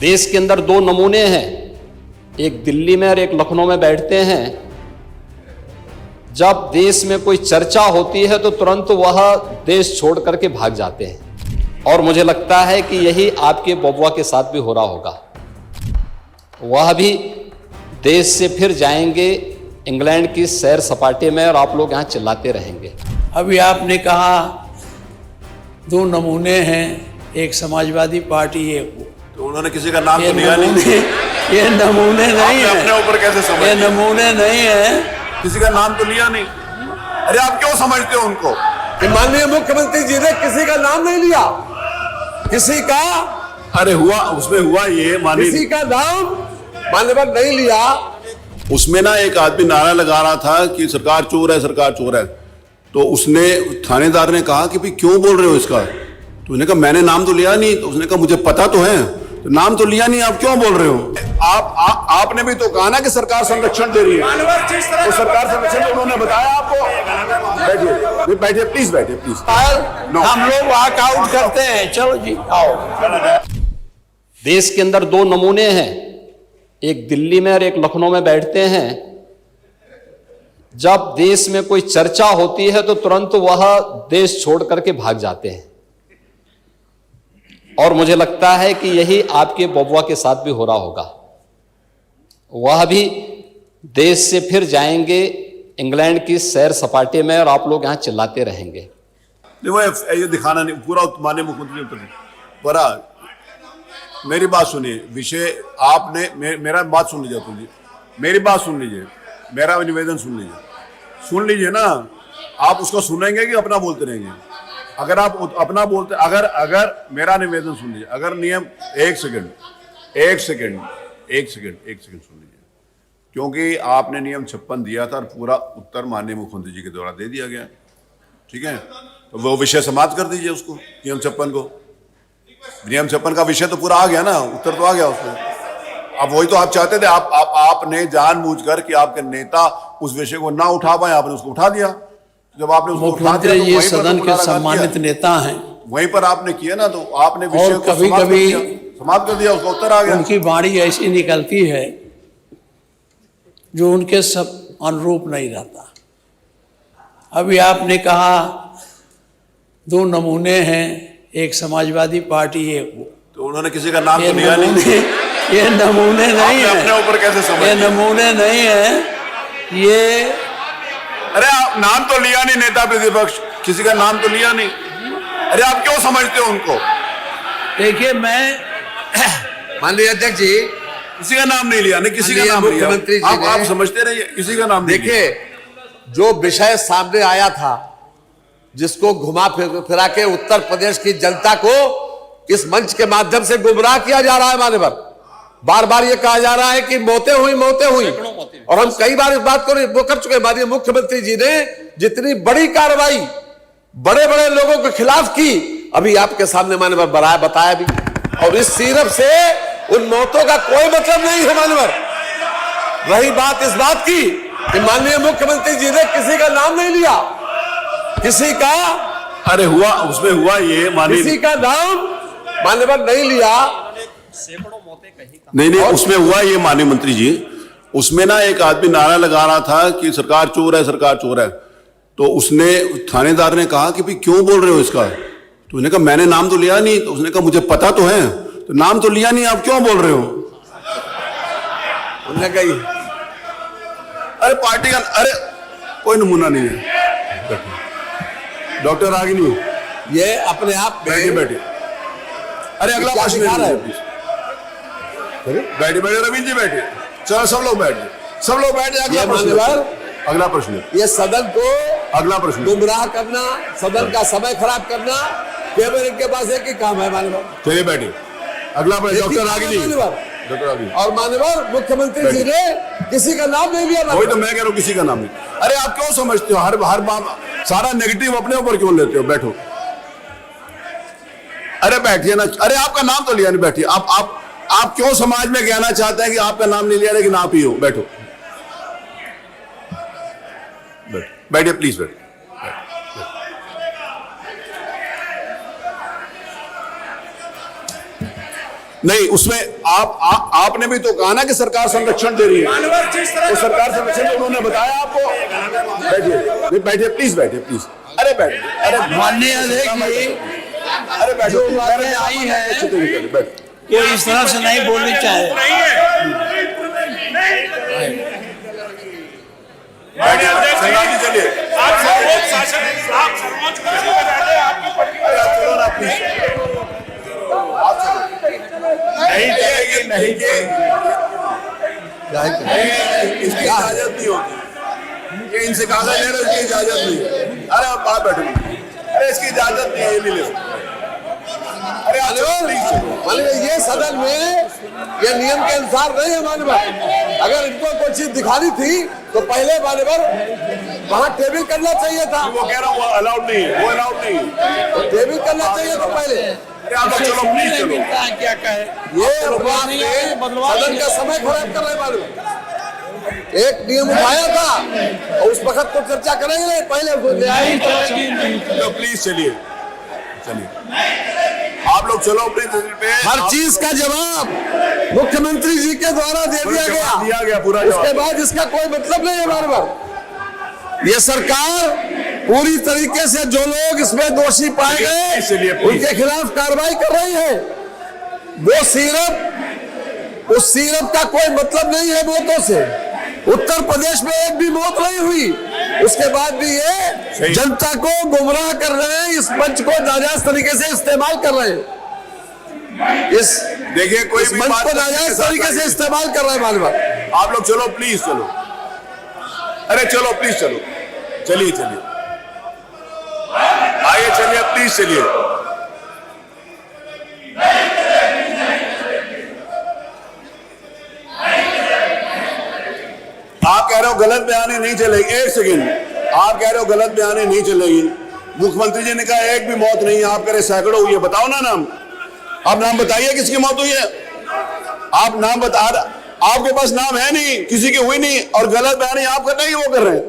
देश के अंदर दो नमूने हैं, एक दिल्ली में और एक लखनऊ में बैठते हैं। जब देश में कोई चर्चा होती है तो तुरंत वह देश छोड़ करके भाग जाते हैं, और मुझे लगता है कि यही आपके बबुआ के साथ भी हो रहा होगा। वह भी देश से फिर जाएंगे इंग्लैंड की सैर सपाटे में, और आप लोग यहाँ चिल्लाते रहेंगे। अभी आपने कहा दो नमूने हैं, एक समाजवादी पार्टी, एक तो उन्होंने किसी का नाम तो लिया नहीं। ये नमूने नहीं है, अपने ऊपर कैसे समझ? ये नमूने नहीं है, किसी का नाम तो लिया नहीं। अरे आप क्यों समझते हो उनको? माननीय मुख्यमंत्री जी ने किसी का नाम नहीं लिया, किसी का, अरे हुआ उसमें हुआ ये माननीय, किसी का नाम मान्यवर नहीं लिया। उसमें ना एक आदमी नारा लगा रहा था कि सरकार चोर है, सरकार चोर है। तो उसने थानेदार ने कहा कि भाई क्यों बोल रहे हो इसका? तो उसने कहा मैंने नाम तो लिया नहीं। तो उसने कहा मुझे पता तो है, तो नाम तो लिया नहीं, आप क्यों बोल रहे हो? आपने भी तो कहा ना कि सरकार संरक्षण दे रही है, तो सरकार संरक्षण तो उन्होंने बताया आपको। बैठिए बैठिए, प्लीज बैठिए प्लीज। हम लोग वॉकआउट करते हैं। चलो जी आओ। देश के अंदर दो नमूने हैं, एक दिल्ली में और एक लखनऊ में बैठते हैं। जब देश में कोई चर्चा होती है तो तुरंत वह देश छोड़ करके भाग जाते हैं, और मुझे लगता है कि यही आपके बबुआ के साथ भी हो रहा होगा। वह भी देश से फिर जाएंगे इंग्लैंड की सैर सपाटे में, और आप लोग यहाँ चिल्लाते रहेंगे। देखो ये दिखाना नहीं, पूरा माननीय मुख्यमंत्री ने पूरा। मेरी बात सुनिए, विषय आपने मेरा बात सुन लीजिए, तुम जी मेरी बात सुन लीजिए, मेरा निवेदन सुन लीजिए ना। आप उसको सुनेंगे कि अपना बोलते रहेंगे? अगर आप अपना बोलते, अगर मेरा निवेदन सुन लीजिए, अगर नियम एक सेकंड सुन लीजिए, क्योंकि आपने नियम 56 दिया था और पूरा उत्तर माननीय मुख्यमंत्री जी के द्वारा दे दिया गया, ठीक है? तो वो विषय समाप्त कर दीजिए उसको, नियम 56 को। नियम 56 का विषय तो पूरा आ गया ना, उत्तर तो आ गया उसमें। अब वही तो आप चाहते थे, आपने जानबूझकर कि आपके नेता उस विषय को ना उठा पाए, आपने उसको उठा दिया। जब आपने उसको उठा दिया, ये सदन के सम्मानित नेता हैं, वहीं पर आपने किया ना, तो आपने विषय और को कभी समाप्त कर दिया, उसका उत्तर आ गया। उनकी वाणी ऐसी निकलती है जो उनके सब अनुरूप नहीं रहता। अभी आपने कहा दो नमूने हैं, एक समाजवादी पार्टी, एक तो उन्होंने किसी का नाम तो लिया नहीं। ये नमूने नहीं है, अपने ऊपर कैसे समझ? ये नमूने नहीं है, ये अरे आप नाम तो लिया नहीं, नेता प्रतिपक्ष किसी का नाम तो लिया नहीं। अरे आप क्यों समझते हो उनको? देखिए, मैं माननीय अध्यक्ष जी, किसी का नाम नहीं लिया, नहीं किसी का नाम लिया। मुख्यमंत्री जी आप समझते रहिए, किसी का नाम नहीं लिया। देखिए, जो विषय सामने आया था, जिसको घुमा फिरा के उत्तर प्रदेश की जनता को इस मंच के माध्यम से गुमराह किया जा रहा है। मान्यवर, बार बार ये कहा जा रहा है कि मौतें हुई, और हम कई बार इस बात को कर चुके हैं। माननीय मुख्यमंत्री जी ने जितनी बड़ी कार्रवाई बड़े बड़े लोगों के खिलाफ की, अभी आपके सामने मान्यवर बताया भी, और इस सिर्फ से उन मौतों का कोई मतलब नहीं है। मान्यवर, रही बात इस बात की कि माननीय मुख्यमंत्री जी ने किसी का नाम नहीं लिया, किसी का, अरे हुआ उसमें हुआ ये माननीय, किसी का नाम मान्यवर नहीं लिया। नहीं उसमें हुआ ये माननीय मंत्री जी, उसमें ना एक आदमी नारा लगा रहा था कि सरकार चोर है, सरकार चोर है। तो उसने थानेदार ने कहा कि भाई क्यों बोल रहे हो इसका? तो उसने कहा मैंने नाम तो लिया नहीं। तो उसने कहा मुझे पता तो है, तो नाम तो लिया नहीं, आप क्यों बोल रहे हो? उन्होंने कही, अरे पार्टी का, अरे कोई नमूना नहीं है। डॉक्टर रागिनी, ये अपने आप बैठिए। अरे अगला प्रश्न बैठिए, रवींद्र जी बैठिए। चलो सब लोग बैठ जाए। अगला प्रश्न, ये सदन को अगला प्रश्न, गुमराह करना, सदन का समय खराब करना, केवल इनके पास एक ही काम है। मान्यवर, चलिए बैठिए। अगला प्रश्न, डॉक्टर रागिनी। और मान्यवर, मुख्यमंत्री जी ने किसी का नाम नहीं लिया। वही तो मैं कह रहा हूँ, किसी का नाम नहीं। अरे आप क्यों समझते हो, हर बात सारा नेगेटिव अपने ऊपर क्यों लेते हो? बैठो, अरे बैठिए ना। अरे आपका नाम तो लिया नहीं, बैठिए। आप क्यों समाज में कहना चाहते हैं कि आपका नाम नहीं लिया, लेकिन आप ही हो? बैठो, बैठिए प्लीज, बैठिए। नहीं, उसमें आपने भी तो कहा ना कि सरकार संरक्षण दे रही है, तो सरकार संरक्षण उन्होंने बताया आपको। बैठिए बैठिए प्लीज, बैठिए प्लीज। अरे बैठिए, अरे माननीय अध्यक्ष, अरे बैठो, जो बातें आई है बैठ। कोई इस तरह से नहीं बोलनी चाहिए। चलिए, आप सर्वोच्च शासन, आप सर्वोच्च कुर्सी पे बैठे हैं, आपकी पट्टी चलो ना प्लीज। नहीं चलेगी, नहीं इसकी इजाजत नहीं होगी, ये इनसे कागज ले रहे, इसकी इजाजत नहीं है। अरे आप बाहर बैठो, अरे इसकी इजाजत नहीं है, ये नहीं ले। अरे माननीय, ये सदन में ये नियम के अनुसार नहीं है माननीय। अगर इनको कोई चीज दिखानी थी तो पहले माननीय वहां टेबल करना चाहिए था। वो कह रहा हूँ, वो अलाउड नहीं है, वो अलाउड नहीं है। टेबल करना चाहिए था पहले। अरे आप लोग चलो प्लीज, चलो। क्या कहे ये सदन का समय खराब कर रहे मालूम। एक नियम उठाया था और उस वक्त को चर्चा करेंगे, पहले तो प्लीज चलिए, चलिए आप लोग चलो अपने पे। हर चीज का जवाब मुख्यमंत्री जी के द्वारा दे दिया गया पूरा। उसके बाद इसका कोई मतलब नहीं है बार बार। ये सरकार पूरी तरीके से जो लोग इसमें दोषी पाए गए उनके खिलाफ कार्रवाई कर रही है। वो सिर्फ उस सीरत का कोई मतलब नहीं है मौतों से। उत्तर प्रदेश में एक भी मौत नहीं हुई, उसके बाद भी ये जनता को गुमराह कर रहे हैं, इस मंच को नाजायज तरीके से इस्तेमाल कर रहे हैं। इस देखिए, कोई इस मंच को नाजायज तरीके से इस्तेमाल कर रहे हैं मालूम। आप लोग चलो प्लीज, चलो। अरे चलो प्लीज, चलो, चलिए चलिए, आइए चलिए प्लीज, चलिए। आप कह रहे हो गलत बयानी नहीं चलेगी, एक सेकंड, आप कह रहे हो गलत बयानी नहीं चलेगी। मुख्यमंत्री जी ने कहा एक भी मौत नहीं है, आप कह रहे सैकड़ों हुई है। बताओ ना नाम, आप नाम बताइए किसकी मौत हुई है। आप नाम बता, आपके पास नाम है नहीं, किसी की हुई नहीं, और गलत बयानी आप कर रहे हैं, वो कर रहे हैं।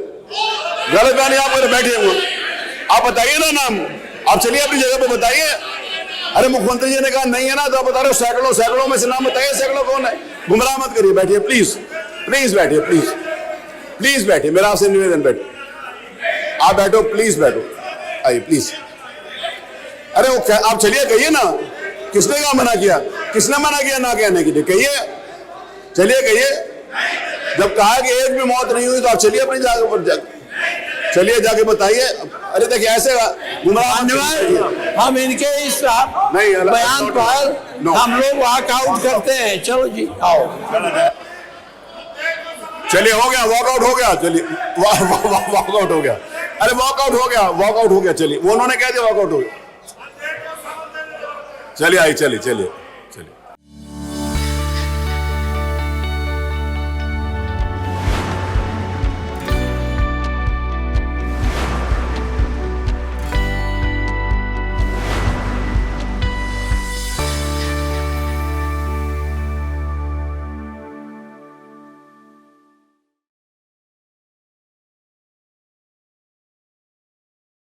गलत बयानी आप कर बैठे हुए, आप बताइए ना नाम। आप चलिए अपनी जगह पे बताइए। अरे मुख्यमंत्री जी ने कहा नहीं है ना, तो आप बता रहे हो सैकड़ों, सैकड़ों में से नाम बताइए, सैकड़ों कौन है। गुमराह मत करिए, बैठिए प्लीज, प्लीज बैठिए, प्लीज प्लीज बैठिए, मेरा आपसे निवेदन, बैठो, आप बैठो प्लीज, बैठो, आइए प्लीज। अरे वो आप चलिए, कहिए ना, किसने कहा मना किया, किसने मना किया ना कहने के लिए, कहिए, चलिए कहिए। जब कहा कि एक भी मौत नहीं हुई तो आप चलिए अपनी जगह पर, चलिए जाके बताइए। अरे देखिए ऐसे हम इनके इस नहीं बयान पर हम लोग वॉकआउट करते हैं। चलो जी, आओ, चलिए, हो गया, वॉकआउट हो गया, चलिए वॉकआउट हो गया। अरे वॉकआउट हो गया, वॉकआउट हो गया, चलिए, वो उन्होंने कह दिया वॉकआउट हो गया। चलिए, आई, चलिए चलिए।